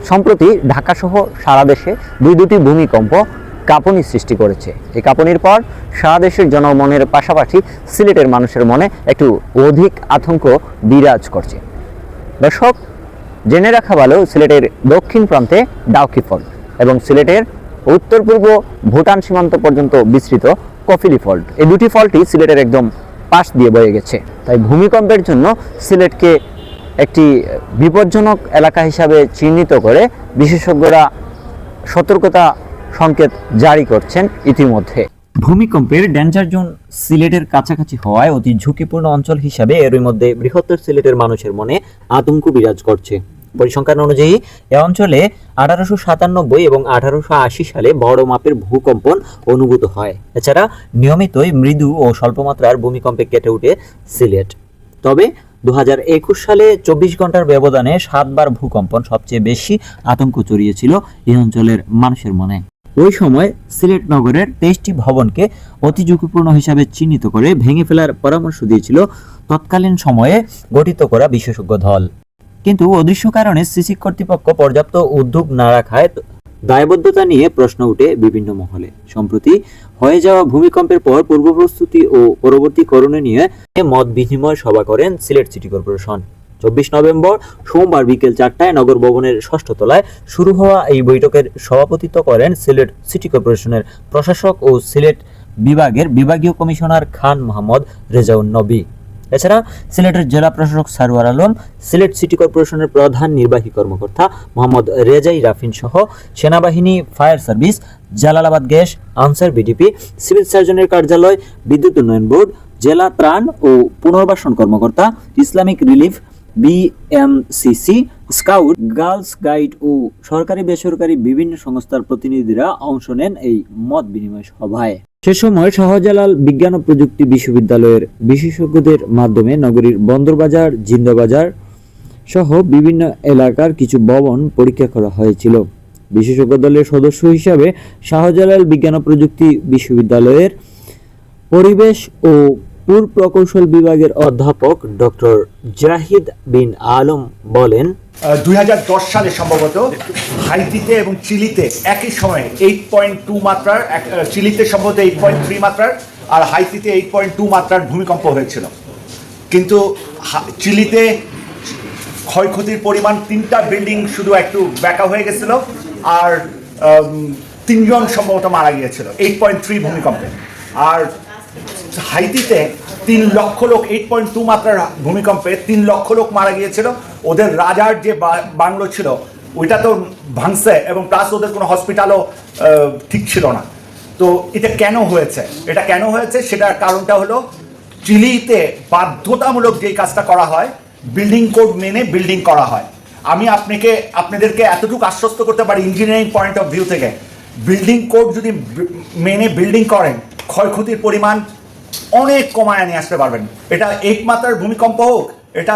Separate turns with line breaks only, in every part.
সম্প্রতি ঢাকাসহ সারা দেশে দুটি ভূমিকম্প কাঁপুনি সৃষ্টি করেছে। এই কাঁপুনির পর সারা দেশের জনমনের পাশাপাশি সিলেটের মানুষের মনে একটু অধিক আতঙ্ক বিরাজ করছে। দর্শক, জেনে রাখা ভালো, সিলেটের দক্ষিণ প্রান্তে ডাউকি ফল্ট এবং সিলেটের উত্তর পূর্ব ভুটান সীমান্ত পর্যন্ত বিস্তৃত কফিলি ফল্ট, এই দুটি ফল্টই সিলেটের একদম পাশ দিয়ে বয়ে গেছে। তাই ভূমিকম্পের জন্য সিলেটকে একটি বিপজ্জনক এলাকা হিসাবে চিহ্নিত করে বিশেষজ্ঞরা সতর্কতা সংকেত জারি করছেন ইতিমধ্যে। ভূমিকম্পের ডেঞ্জার জোন সিলেটের কাছাকাছি হওয়ায় অতি ঝুঁকিপূর্ণ অঞ্চল হিসাবে এরই মধ্যে বৃহত্তর সিলেটের মানুষের মনে আতঙ্ক বিরাজ করছে। পরিসংখ্যান অনুযায়ী এ অঞ্চলে 1897 এবং 1880 সালে বড় মাপের ভূকম্পন অনুভূত হয়। এছাড়া নিয়মিতই মৃদু ও স্বল্পমাত্রার ভূমিকম্পে কেটে ওঠে সিলেট। তবে 2021 সালে 24 ঘন্টার ব্যবধানে 7 বার ভূকম্পন সবচেয়ে বেশি আতঙ্ক ছড়িয়েছিল এই অঞ্চলের মানুষের মনে। ওই সময় সিলেট নগরের 23টি ভবনকে অতি ঝুঁকিপূর্ণ হিসাবে চিহ্নিত করে ভেঙে ফেলার পরামর্শ দিয়েছিল তৎকালীন সময়ে গঠিত করা বিশেষজ্ঞ দল। কিন্তু অদৃশ্য কারণে সিসি কর্তৃপক্ষ পর্যাপ্ত উদ্যোগ না রাখায় দায়বদ্ধতা নিয়ে প্রশ্ন উঠে বিভিন্ন মহলে। সম্প্রতি হয়ে যাওয়া ভূমিকম্পের পর পূর্ব প্রস্তুতি ও পরবর্তী করণীয় নিয়ে মত বিনিময় সভা করেন সিলেট সিটি কর্পোরেশন। 24 নভেম্বর সোমবার বিকেল 4টায় নগর ভবনের 6ষ্ঠ তলায় শুরু হওয়া এই বৈঠকের সভাপতিত্ব করেন সিলেট সিটি কর্পোরেশনের প্রশাসক ও সিলেট বিভাগের বিভাগীয় কমিশনার খান মোহাম্মদ রেজাউন নবী। এছাড়া সিলেটের জেলা প্রশাসক সারওয়ার আলম, সিলেট সিটি কর্পোরেশনের প্রধান নির্বাহী কর্মকর্তা মোহাম্মদ রেজাই রাফিন সহ সেনাবাহিনী, fire service, Jalalabad gas, Ansar VDP, civil সার্জনের কার্যালয়, বিদ্যুৎ উন্নয়ন বোর্ড, জেলা ত্রাণ ও পুনর্বাসন কর্মকর্তা, Islamic Relief, BMCC, scout, girls guide ও সরকারি বেসরকারি বিভিন্ন সংস্থার প্রতিনিধিরা অংশ নেন এই মত বিনিময় সভায়। সে সময় শাহজালাল বিজ্ঞান ও প্রযুক্তি বিশ্ববিদ্যালয়ের বিশেষজ্ঞদের মাধ্যমে নগরীর বন্দরবাজার, জিন্দাবাজার সহ বিভিন্ন এলাকার কিছু ভবন পরীক্ষা করা হয়েছিল। বিশেষজ্ঞ দলের সদস্য হিসাবে শাহজালাল বিজ্ঞান ও প্রযুক্তি বিশ্ববিদ্যালয়ের পরিবেশ ও প্রকৌশল বিভাগের অধ্যাপক ডক্টর জাহিদ বিন আলম বলেন,
2010 সালে সম্ভবত হাইতিতে এবং চিলিতে একই সময়ে 8.2 মাত্রার, চিলিতে সম্ভবত 8.3 মাত্রার আর হাইতিতে 8.2 মাত্রার ভূমিকম্প হয়েছিল। কিন্তু চিলিতে ক্ষয়ক্ষতির পরিমাণ 3টা বিল্ডিং শুধু একটু ব্যাকা হয়ে গেছিল আর 3 জন সম্ভবত মারা গিয়েছিল 8.3 ভূমিকম্পে। আর হাইতিতে 3 লক্ষ লোক 8.2 মাত্রার ভূমিকম্পে 3 লক্ষ লোক মারা গিয়েছিল। ওদের রাজার যে বাংলো ছিল ওইটা তো ভাঙছে এবং প্লাস ওদের কোনো হসপিটালও ঠিক ছিল না। তো এটা কেন হয়েছে সেটার কারণটা হলো চিলিতে বাধ্যতামূলক যেই কাজটা করা হয়, বিল্ডিং কোড মেনে বিল্ডিং করা হয়। আমি আপনাদেরকে এতটুকু আশ্বস্ত করতে পারি ইঞ্জিনিয়ারিং পয়েন্ট অফ ভিউ থেকে, বিল্ডিং কোড যদি মেনে বিল্ডিং করেন ক্ষয়ক্ষতির পরিমাণ অনেক কমায় নিয়ে আসতে পারবেন। এটা 8 মাত্রার ভূমিকম্প হোক, এটা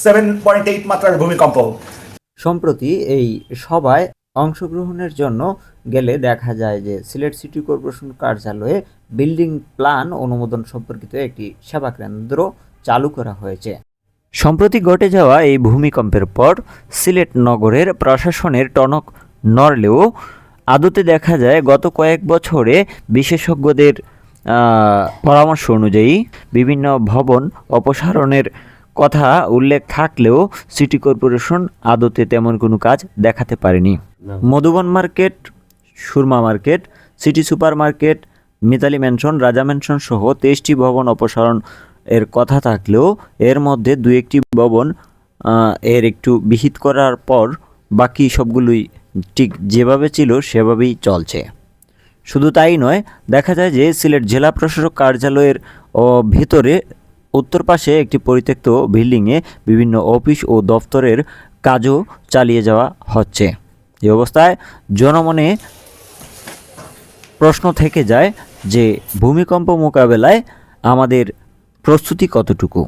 7.8 মাত্রার ভূমিকম্প হোক।
সম্প্রতি এই সভায় অংশগ্রহণের জন্য গেলে দেখা যায় যে সিলেট সিটি কর্পোরেশন কার্যালয়ে বিল্ডিং প্ল্যান অনুমোদন সম্পর্কিত একটি সেবা কেন্দ্র চালু করা হয়েছে। সম্প্রতি ঘটে যাওয়া এই ভূমিকম্পের পর সিলেট নগরের প্রশাসনের টনক নড়লেও আদতে দেখা যায় গত কয়েক বছরে বিশেষজ্ঞদের পরামর্শ অনুযায়ী বিভিন্ন ভবন অপসারণের কথা উল্লেখ থাকলেও সিটি কর্পোরেশন আদতে তেমন কোনো কাজ দেখাতে পারেনি। Madhuban market, Surma market, city super market, Mitali mansion, Raja mansion সহ 23টি ভবন অপসারণ এর কথা থাকলেও এর মধ্যে 2-1টি ভবন এর একটু বিহিত করার পর বাকি সবগুলোই ঠিক যেভাবে ছিল সেভাবেই চলছে। শুধু তাই নয়, দেখা যায় যে সিলেট জেলা প্রশাসক কার্যালয়ের ভিতরে উত্তর পাশে একটি পরিত্যক্ত বিল্ডিংয়ে বিভিন্ন অফিস ও দপ্তরের কাজও চালিয়ে যাওয়া হচ্ছে। এই অবস্থায় জনমনে প্রশ্ন থেকে যায় যে ভূমিকম্প মোকাবেলায় আমাদের প্রস্তুতি কতটুকু।